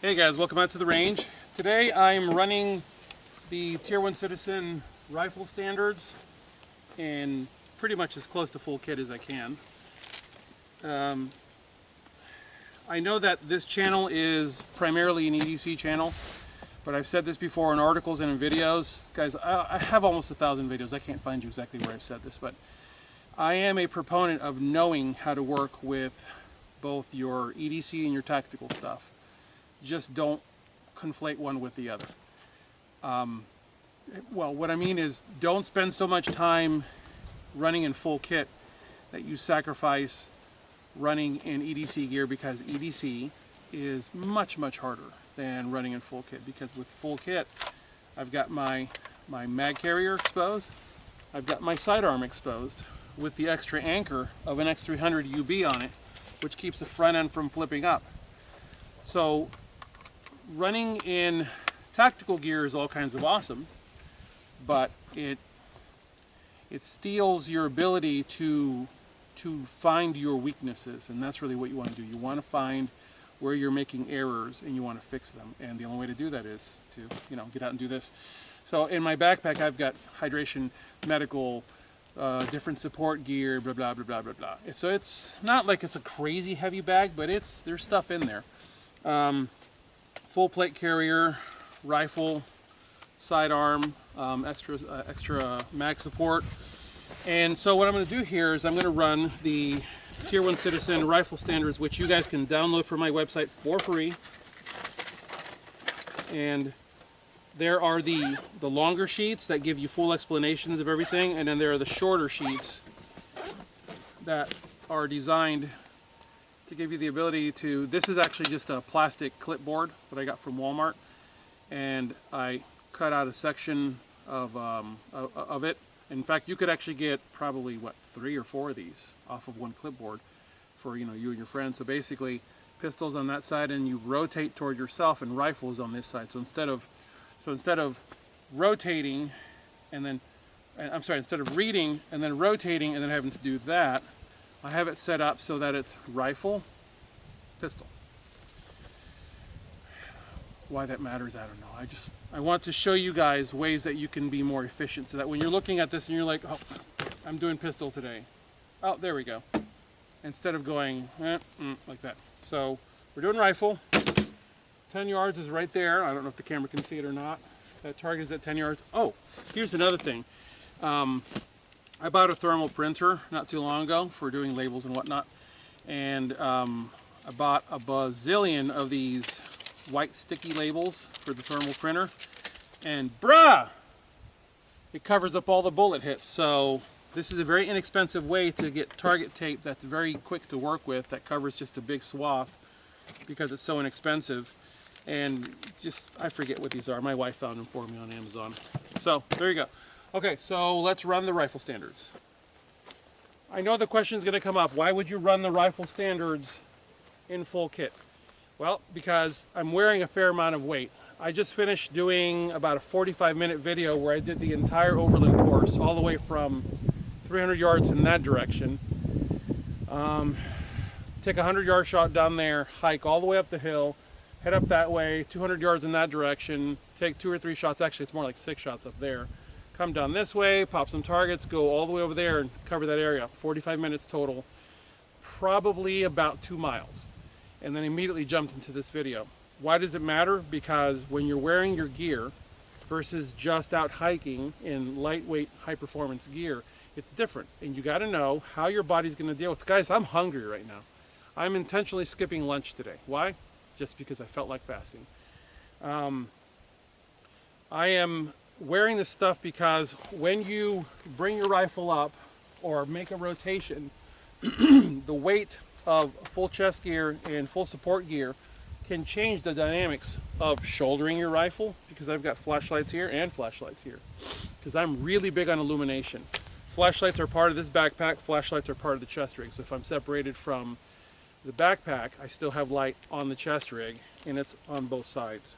Hey guys, welcome out to the range. Today I'm running the Tier 1 Citizen rifle standards in pretty much as close to full kit as I can. I know that this channel is primarily an EDC channel, but I've said this before in articles and in videos. Guys, I have almost 1,000 videos. I can't find you exactly where I've said this, but I am a proponent of knowing how to work with both your EDC and your tactical stuff. Just don't conflate one with the other. Well, what I mean is don't spend so much time running in full kit that you sacrifice running in EDC gear, because EDC is much, much harder than running in full kit. Because with full kit, I've got my mag carrier exposed, I've got my sidearm exposed with the extra anchor of an X300 UB on it, which keeps the front end from flipping up. So running in tactical gear is all kinds of awesome, but it steals your ability to find your weaknesses, and that's really what you want to do. You want to find where you're making errors and you want to fix them, and the only way to do that is to, you know, get out and do this. So in my backpack I've got hydration, medical, different support gear, blah blah blah blah blah blah. So it's not like it's a crazy heavy bag, but there's stuff in there. Full plate carrier, rifle, sidearm, extra mag support. And so what I'm going to do here is I'm going to run the Tier 1 Citizen rifle standards, which you guys can download from my website for free. And there are the longer sheets that give you full explanations of everything, and then there are the shorter sheets that are designed to give you the ability to, this is actually just a plastic clipboard that I got from Walmart, and I cut out a section of it. In fact, you could actually get probably, what, 3 or 4 of these off of one clipboard for, you know, you and your friends. So basically, pistols on that side, and you rotate toward yourself, and rifle is on this side. So instead of rotating and then, I'm sorry, instead of reading and then rotating and then having to do that, I have it set up so that it's rifle, pistol. Why that matters, I don't know. I want to show you guys ways that you can be more efficient, so that when you're looking at this and you're like, oh, I'm doing pistol today. Oh, there we go. Instead of going like that. So we're doing rifle. 10 yards is right there. I don't know if the camera can see it or not. That target is at 10 yards. Oh, here's another thing. I bought a thermal printer not too long ago for doing labels and whatnot. And I bought a bazillion of these white sticky labels for the thermal printer, and it covers up all the bullet hits. So this is a very inexpensive way to get target tape that's very quick to work with, that covers just a big swath because it's so inexpensive. And just, I forget what these are. My wife found them for me on Amazon. So there you go. Okay, so let's run the rifle standards. I know the question is going to come up, why would you run the rifle standards in full kit? Well, because I'm wearing a fair amount of weight. I just finished doing about a 45-minute video where I did the entire overland course, all the way from 300 yards in that direction. Take a 100-yard shot down there, hike all the way up the hill, head up that way, 200 yards in that direction, take 2 or 3 shots, actually it's more like 6 shots up there. Come down this way, pop some targets, go all the way over there and cover that area. 45 minutes total, probably about 2 miles. And then immediately jumped into this video. Why does it matter? Because when you're wearing your gear versus just out hiking in lightweight, high-performance gear, it's different. And you got to know how your body's going to deal with it. Guys, I'm hungry right now. I'm intentionally skipping lunch today. Why? Just because I felt like fasting. I am wearing this stuff because when you bring your rifle up or make a rotation, the weight of full chest gear and full support gear can change the dynamics of shouldering your rifle, because I've got flashlights here and flashlights here, because I'm really big on illumination. Flashlights are part of this backpack, flashlights are part of the chest rig, so if I'm separated from the backpack, I still have light on the chest rig, and it's on both sides.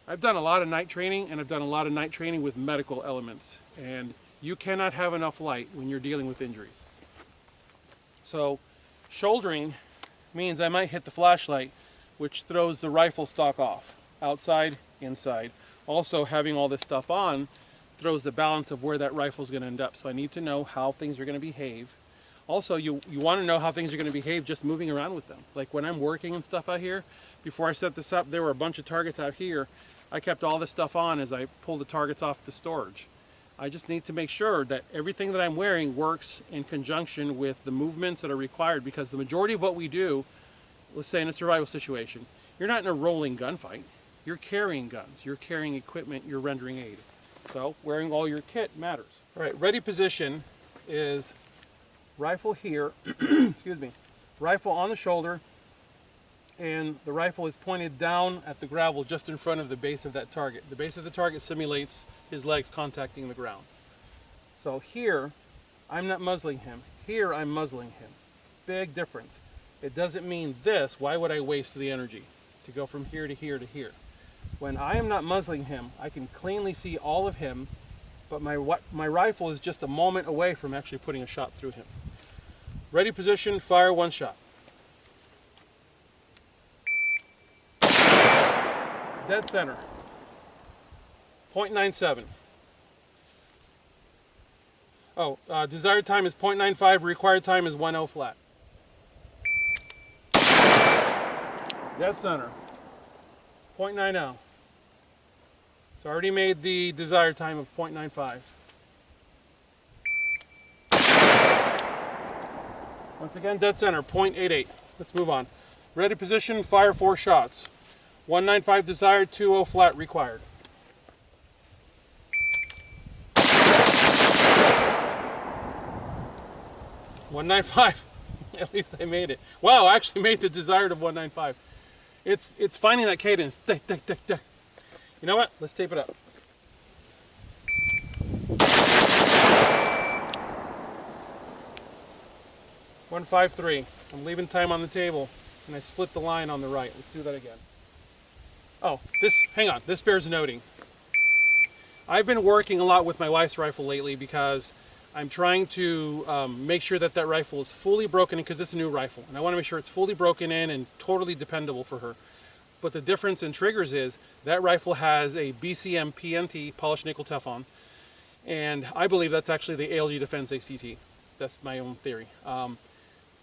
I've done a lot of night training, and I've done a lot of night training with medical elements, and you cannot have enough light when you're dealing with injuries. So shouldering means I might hit the flashlight which throws the rifle stock off, outside, inside. Also, having all this stuff on throws the balance of where that rifle is going to end up. So I need to know how things are going to behave. Also, you want to know how things are going to behave just moving around with them. Like when I'm working and stuff out here, before I set this up, there were a bunch of targets out here. I kept all this stuff on as I pulled the targets off the storage. I just need to make sure that everything that I'm wearing works in conjunction with the movements that are required, because the majority of what we do, let's say in a survival situation, you're not in a rolling gunfight. You're carrying guns, you're carrying equipment, you're rendering aid. So wearing all your kit matters. All right, ready position is rifle here, excuse me, rifle on the shoulder, and the rifle is pointed down at the gravel just in front of the base of that target. The base of the target simulates his legs contacting the ground. So here, I'm not muzzling him. Here, I'm muzzling him. Big difference. It doesn't mean this. Why would I waste the energy to go from here to here to here? When I am not muzzling him, I can cleanly see all of him, but my rifle is just a moment away from actually putting a shot through him. Ready position, fire one shot. Dead center. 0.97. Oh, desired time is 0.95, required time is 1.0 flat. Dead center. 0.90. So I already made the desired time of 0.95. Once again, dead center, 0.88. Let's move on. Ready position, fire 4 shots. 195 desired, 2.0 flat required. .195. At least I made it. Wow, I actually made the desired of 195. It's finding that cadence. Tick, tick, tick, tick. You know what? Let's tape it up. .153. I'm leaving time on the table, and I split the line on the right. Let's do that again. Oh, hang on, this bears noting. I've been working a lot with my wife's rifle lately because I'm trying to make sure that rifle is fully broken in, because it's a new rifle, and I want to make sure it's fully broken in and totally dependable for her. But the difference in triggers is that rifle has a BCM PNT, polished nickel Teflon, and I believe that's actually the ALG Defense ACT. That's my own theory.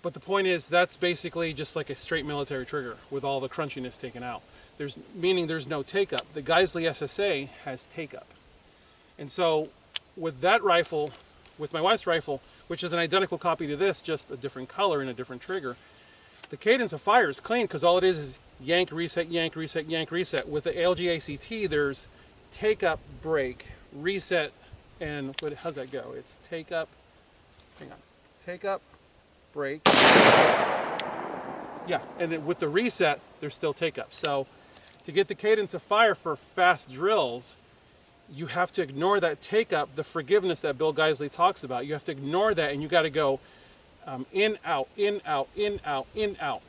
But the point is, that's basically just like a straight military trigger with all the crunchiness taken out. Meaning there's no take-up. The Geisley SSA has take-up. And so with that rifle, with my wife's rifle, which is an identical copy to this, just a different color and a different trigger, the cadence of fire is clean because all it is yank, reset, yank, reset, yank, reset. With the ALG ACT, there's take-up, break, reset, and how's that go? It's take-up, hang on, take-up, break. Yeah, and then with the reset, there's still take-up. So to get the cadence of fire for fast drills, you have to ignore that take-up, the forgiveness that Bill Geisley talks about. You have to ignore that, and you got to go in, out, in, out, in, out, in, out,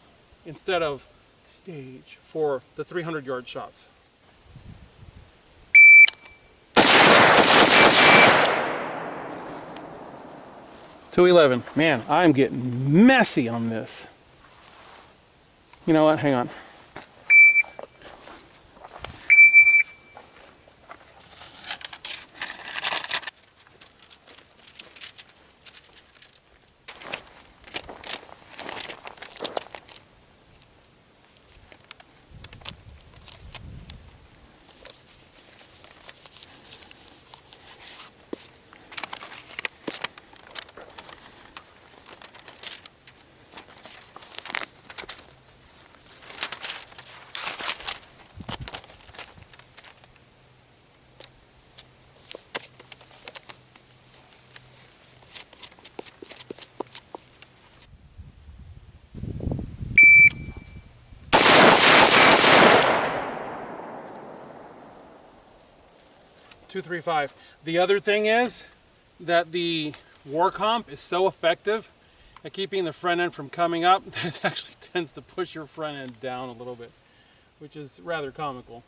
instead of stage for the 300-yard shots. .211. Man, I'm getting messy on this. You know what? Hang on. .235. The other thing is that the war comp is so effective at keeping the front end from coming up that it actually tends to push your front end down a little bit, which is rather comical.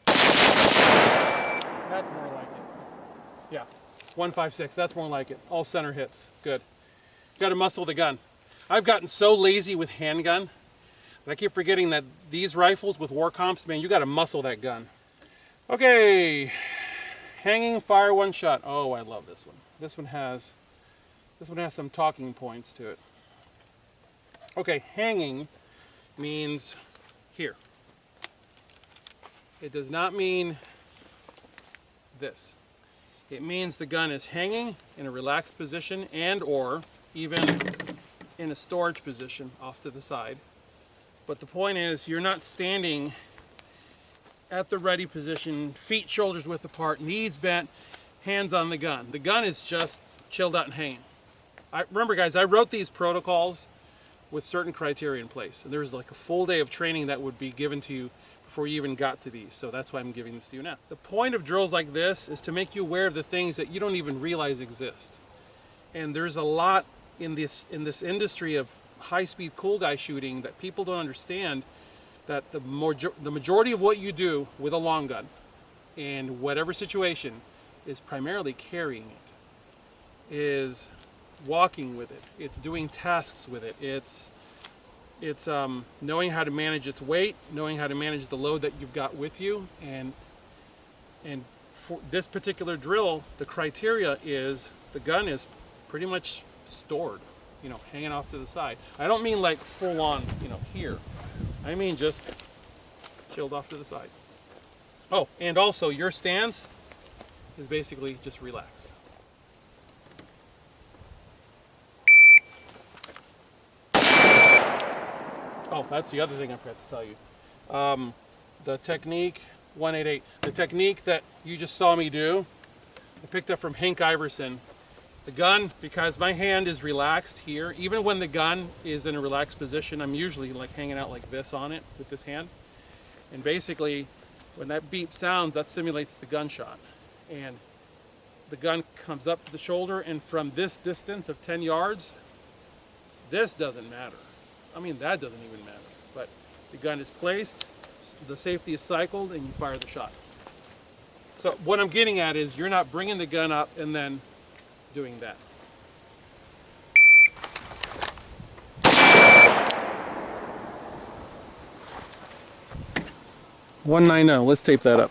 That's more like it. Yeah, 156, that's more like it. All center hits, good. Got to muscle the gun. I've gotten so lazy with handgun And I keep forgetting that these rifles with war comps, man, you got to muscle that gun. Okay, hanging, fire one shot. Oh, I love this one. This one has some talking points to it. Okay, hanging means here. It does not mean this. It means the gun is hanging in a relaxed position and or even in a storage position off to the side. But the point is, you're not standing at the ready position, feet shoulders width apart, knees bent, hands on the gun. The gun is just chilled out and hanging. Remember guys, I wrote these protocols with certain criteria in place. And there's like a full day of training that would be given to you before you even got to these. So that's why I'm giving this to you now. The point of drills like this is to make you aware of the things that you don't even realize exist. And there's a lot in this industry of high-speed cool guy shooting that people don't understand, that the majority of what you do with a long gun in whatever situation is primarily carrying it, is walking with it, it's doing tasks with it, it's knowing how to manage its weight, knowing how to manage the load that you've got with you, and for this particular drill, the criteria is the gun is pretty much stored, you know, hanging off to the side. I don't mean like full on, you know, here. I mean just chilled off to the side. Oh, and also your stance is basically just relaxed. Oh, that's the other thing I forgot to tell you. The technique 188, the technique that you just saw me do, I picked up from Hank Iverson. The gun, because my hand is relaxed here, even when the gun is in a relaxed position, I'm usually like hanging out like this on it with this hand. And basically, when that beep sounds, that simulates the gunshot. And the gun comes up to the shoulder, and from this distance of 10 yards, this doesn't matter. I mean, that doesn't even matter. But the gun is placed, the safety is cycled, and you fire the shot. So what I'm getting at is you're not bringing the gun up and then doing that. .190, let's tape that up.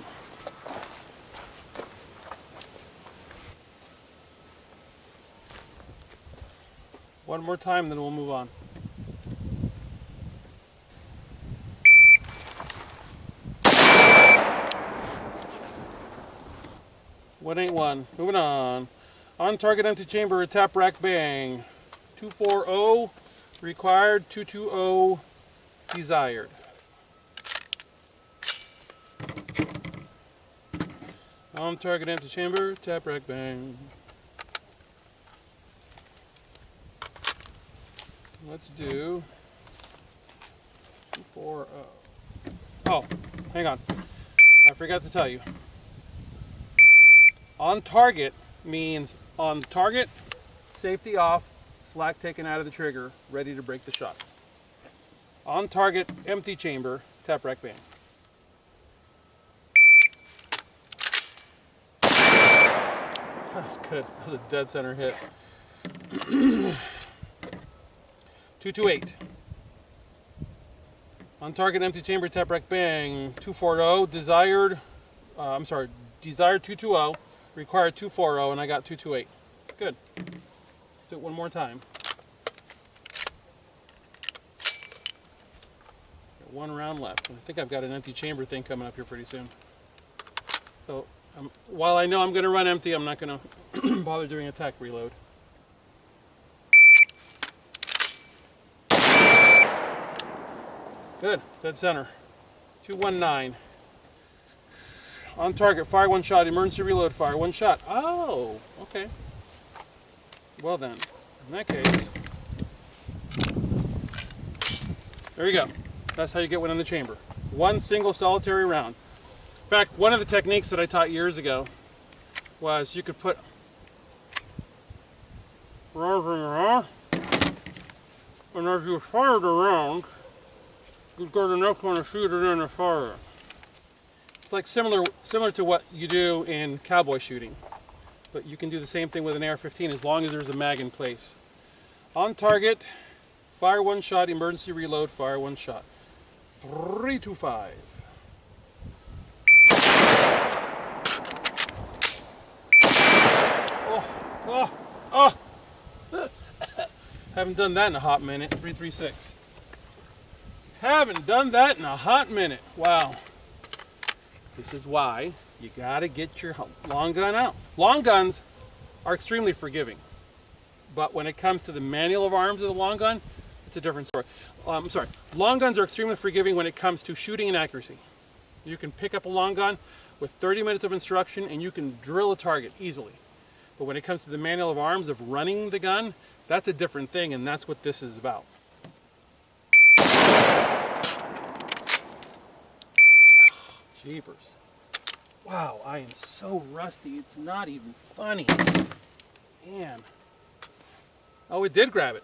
One more time, then we'll move on. .181, moving on. On target empty chamber, tap rack bang. 240 required, 220 desired. On target empty chamber, tap rack bang. Let's do 240. Oh, hang on. I forgot to tell you. On target means on target, safety off, slack taken out of the trigger, ready to break the shot. On target, empty chamber, tap rack bang. That was good. That was a dead center hit. 228. On target, empty chamber, tap rack bang. 240, desired, desired 220. Required 240, and I got 228. Good. Let's do it one more time. Got one round left. I think I've got an empty chamber thing coming up here pretty soon. So while I know I'm going to run empty, I'm not going to bother doing a tack reload. Good. Dead center. 219. On target, fire one shot, emergency reload, fire one shot. Oh, okay. Well then, in that case, there you go. That's how you get one in the chamber. One single solitary round. In fact, one of the techniques that I taught years ago was you could put and as you fire the round, you get enough one to shoot it in the fire. It's like similar to what you do in cowboy shooting, but you can do the same thing with an AR-15 as long as there's a mag in place. On target, fire one shot, emergency reload, fire one shot. 325. Oh! Haven't done that in a hot minute. 336. Haven't done that in a hot minute. Wow. This is why you gotta get your long gun out. Long guns are extremely forgiving, but when it comes to the manual of arms of the long gun, it's a different story. I'm sorry. Long guns are extremely forgiving when it comes to shooting and accuracy. You can pick up a long gun with 30 minutes of instruction and you can drill a target easily. But when it comes to the manual of arms of running the gun, that's a different thing, and that's what this is about. Jeepers. Wow, I am so rusty, it's not even funny. Man. Oh, it did grab it.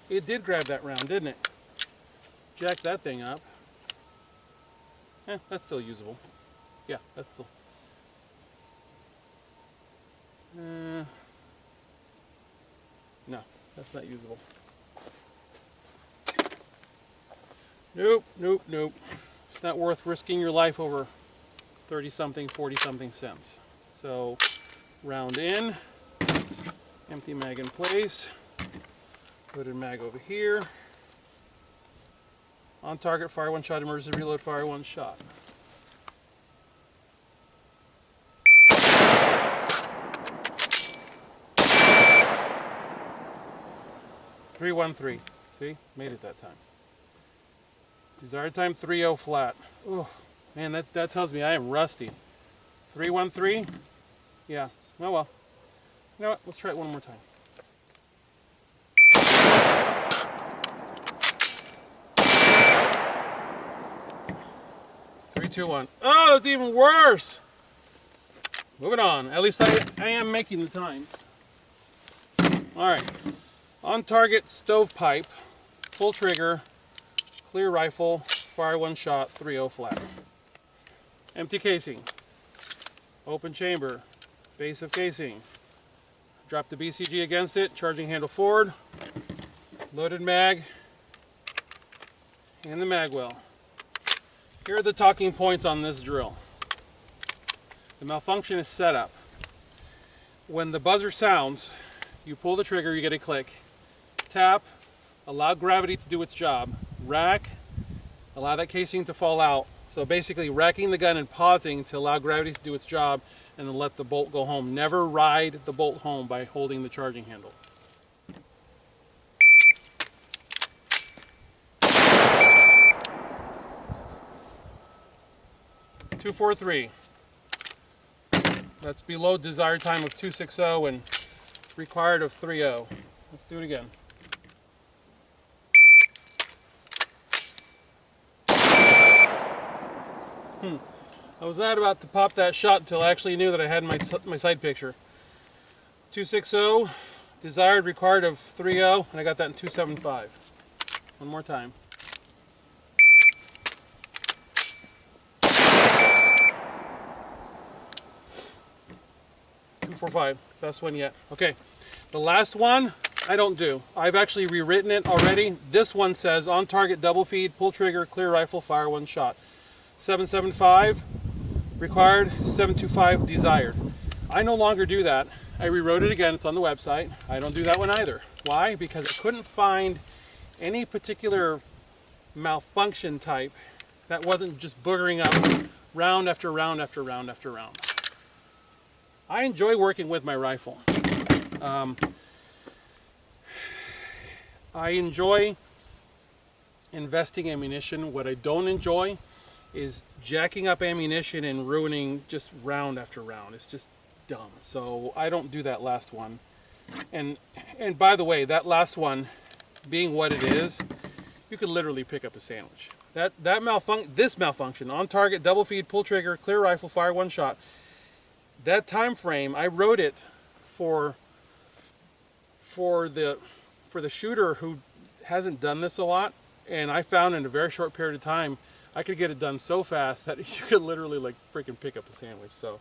It did grab that round, didn't it? Jack that thing up. That's still usable. Yeah, that's still... no, that's not usable. Nope, nope, nope. It's not worth risking your life over 30-something, 40-something cents. So, round in, empty mag in place, loaded mag over here. On target, fire one shot, emergency reload, fire one shot. .313. See? Made it that time. Desired time 3.0 flat. Oh, man, that tells me I am rusty. 313? Yeah. Oh well. You know what? Let's try it one more time. 321. Oh, it's even worse. Moving on. At least I am making the time. All right. On target, stovepipe, full trigger, clear rifle, fire one shot, 3.0 flat. Empty casing, open chamber, base of casing. Drop the BCG against it, charging handle forward, loaded mag, and the mag well. Here are the talking points on this drill. The malfunction is set up. When the buzzer sounds, you pull the trigger, you get a click. Tap, allow gravity to do its job. Rack, allow that casing to fall out. So basically racking the gun and pausing to allow gravity to do its job and then let the bolt go home. Never ride the bolt home by holding the charging handle. .243. That's below desired time of 260 and required of 3.0. Let's do it again. I was not about to pop that shot until I actually knew that I had my side picture. 260, desired, required of 3.0, and I got that in 275. One more time. .245, best one yet. Okay, the last one I don't do. I've actually rewritten it already. This one says on target, double feed, pull trigger, clear rifle, fire one shot. 775 required, 725 desired. I no longer do that. I rewrote it again, it's on the website. I don't do that one either. Why? Because I couldn't find any particular malfunction type that wasn't just boogering up round after round after round after round. I enjoy working with my rifle. I enjoy investing ammunition. What I don't enjoy is jacking up ammunition and ruining just round after round. It's just dumb. So I don't do that last one. And by the way, that last one, being what it is, you could literally pick up a sandwich. This malfunction, on target, double feed, pull trigger, clear rifle, fire one shot. That time frame, I wrote it for the shooter who hasn't done this a lot, and I found in a very short period of time I could get it done so fast that you could literally like freaking pick up a sandwich. So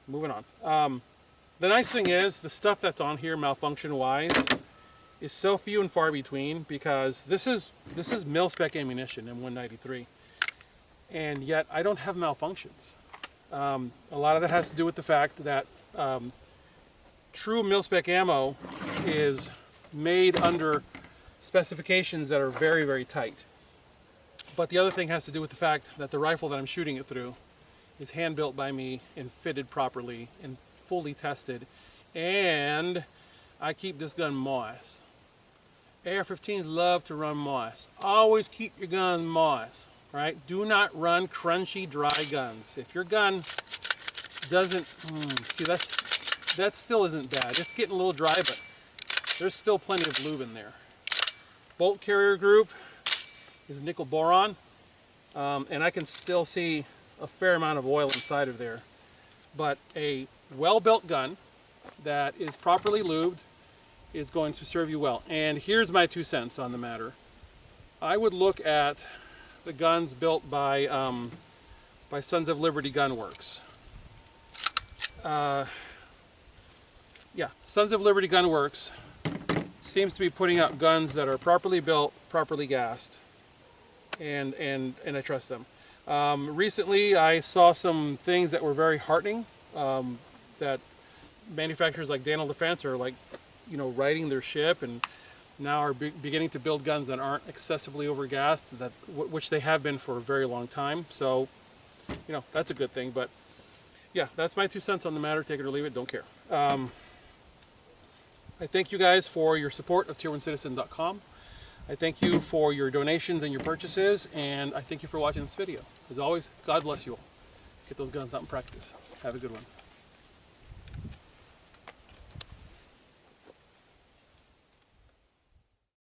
moving on. The nice thing is the stuff that's on here malfunction wise is so few and far between, because this is mil-spec ammunition in 193, and yet I don't have malfunctions. A lot of that has to do with the fact that true mil-spec ammo is made under specifications that are very, very tight. But the other thing has to do with the fact that the rifle that I'm shooting it through is hand-built by me and fitted properly and fully tested, and I keep this gun moist. AR-15s love to run moist. Always keep your gun moist, right? Do not run crunchy, dry guns. If your gun doesn't, see, that still isn't bad. It's getting a little dry, but there's still plenty of lube in there. Bolt carrier group is nickel boron, and I can still see a fair amount of oil inside of there. But a well-built gun that is properly lubed is going to serve you well. And here's my 2 cents on the matter. I would look at the guns built by Sons of Liberty Gun Works. Yeah, Sons of Liberty Gun Works seems to be putting out guns that are properly built, properly gassed, and I trust them. Recently, I saw some things that were very heartening. That manufacturers like Daniel Defense are, like, you know, righting their ship and now are beginning to build guns that aren't excessively overgassed, which they have been for a very long time. So, you know, that's a good thing. But yeah, that's my 2 cents on the matter. Take it or leave it. Don't care. I thank you guys for your support of tier1citizen.com. I thank you for your donations and your purchases, and I thank you for watching this video. As always, God bless you all. Get those guns out and practice. Have a good one.